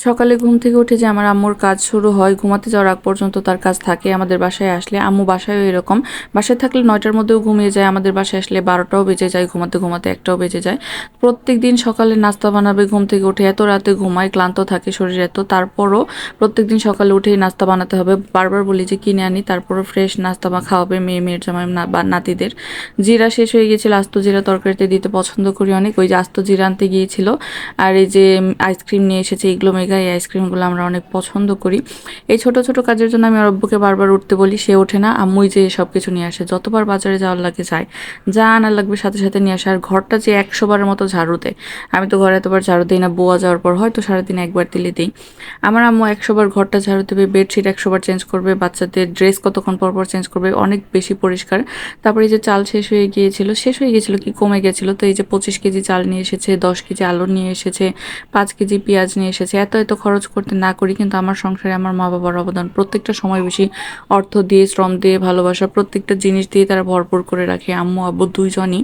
সকালে ঘুম থেকে উঠে যে আমার আম্মুর কাজ শুরু হয়, ঘুমাতে যাওয়ার আগ পর্যন্ত তার কাজ থাকে। আমাদের বাসায় আসলে আম্মু বাসায়ও এরকম, বাসায় থাকলে 9টার মধ্যেও ঘুমিয়ে যায়, আমাদের বাসায় আসলে 12টাও বেজে যায়, ঘুমাতে ঘুমাতে 1টাও বেজে যায়। প্রত্যেক দিন সকালে নাস্তা বানাবে, ঘুম থেকে উঠে এত রাতে ঘুমায়, ক্লান্ত থাকে শরীর এত, তারপরও প্রত্যেক দিন সকালে উঠেই নাস্তা বানাতে হবে। বারবার বলি যে কিনে আনি, তারপরও ফ্রেশ নাস্তা বা খাওয়াবে মেয়ের জামাই বা নাতিদের। জিরা শেষ হয়ে গিয়েছিল, আস্ত জিরা তরকারিতে দিতে পছন্দ করি অনেক, ওই যে আস্ত জিরা আনতে গিয়েছিল। আর এই যে আইসক্রিম নিয়ে এসেছে, এগুলো মেগা, এই আইসক্রিমগুলো আমরা অনেক পছন্দ করি। এই ছোট ছোট কাজের জন্য আমি আমার আব্বুকে বারবার উঠতে বলি, সে ওঠে না, আম্মুই যে সব কিছু নিয়ে আসে, যতবার বাজারে যাওয়ার লাগে যায়, যা আনার লাগবে সাথে সাথে নিয়ে আসে। আর ঘরটা যে 100বারের মতো ঝাড়ু দেয়, আমি তো ঘরে এতবার ঝাড়ু দিই না, বুয়া যাওয়ার পর হয়তো সারাদিনে একবার দিলে দিই। আমার আম্মু 100বার ঘরটা ঝাড়ু দেবে, বেডশিট 100বার চেঞ্জ করবে, বাচ্চাদের ড্রেস কতক্ষণ পর পর চেঞ্জ করবে, অনেক বেশি পরিষ্কার। তারপরে এই যে চাল শেষ হয়ে গিয়েছিল কি কমে গেছিলো, তো এই যে 25 কেজি চাল নিয়ে এসেছে, 10 কেজি আলু নিয়ে এসেছে, 5 কেজি পেঁয়াজ নিয়ে এসেছে। এত এত খরচ করতে না করি, কিন্তু আমার সংসারে আমার মা বাবার অবদান, প্রত্যেকটা সময় বেশি অর্থ দিয়ে, শ্রম দিয়ে, ভালোবাসা, প্রত্যেকটা জিনিস দিয়ে তারা ভরপুর করে রাখে। আম্মু আব্বু দুইজনই।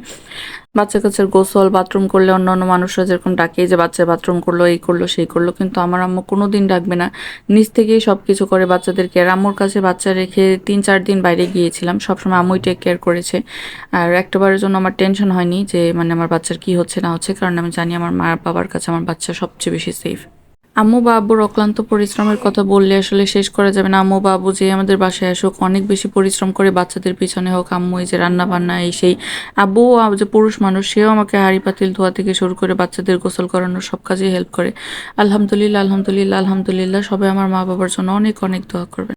বাচ্চা কাচ্চার গোসল বাথরুম করলে অন্যান্য মানুষরা যেরকম ডাকে যে বাচ্চা বাথরুম করলো, এই করলো সেই করলো, কিন্তু আমার আম্মু কোনোদিন ডাকবে না, নিজ থেকেই সব কিছু করে বাচ্চাদেরকে। আর আম্মুর কাছে বাচ্চা রেখে 3-4 দিন বাইরে গিয়েছিলাম, সবসময় আম্মুই টেক কেয়ার করেছে। আর একটাবারের জন্য আমার টেনশন হয়নি যে মানে আমার বাচ্চার কি হচ্ছে না হচ্ছে, কারণ আমি জানি আমার মা বাবার কাছে আমার বাচ্চা সবচেয়ে বেশি সেফ। আম্মু বা আব্বুর অক্লান্ত পরিশ্রমের কথা বললে আসলে শেষ করা যাবে না। আম্মু বা আব্বু যে আমাদের বাসায় আসুক, অনেক বেশি পরিশ্রম করে বাচ্চাদের পিছনে হোক, আম্মু এই যে রান্না বান্না এই সেই, আব্বু যে পুরুষ মানুষ, সেও আমাকে হাঁড়ি পাতিল ধোয়া থেকে শুরু করে বাচ্চাদের গোসল করানোর সব কাজে হেল্প করে। আলহামদুলিল্লাহ, আলহামদুলিল্লাহ, আলহামদুলিল্লাহ। সবাই আমার মা বাবার জন্য অনেক অনেক দোয়া করবেন।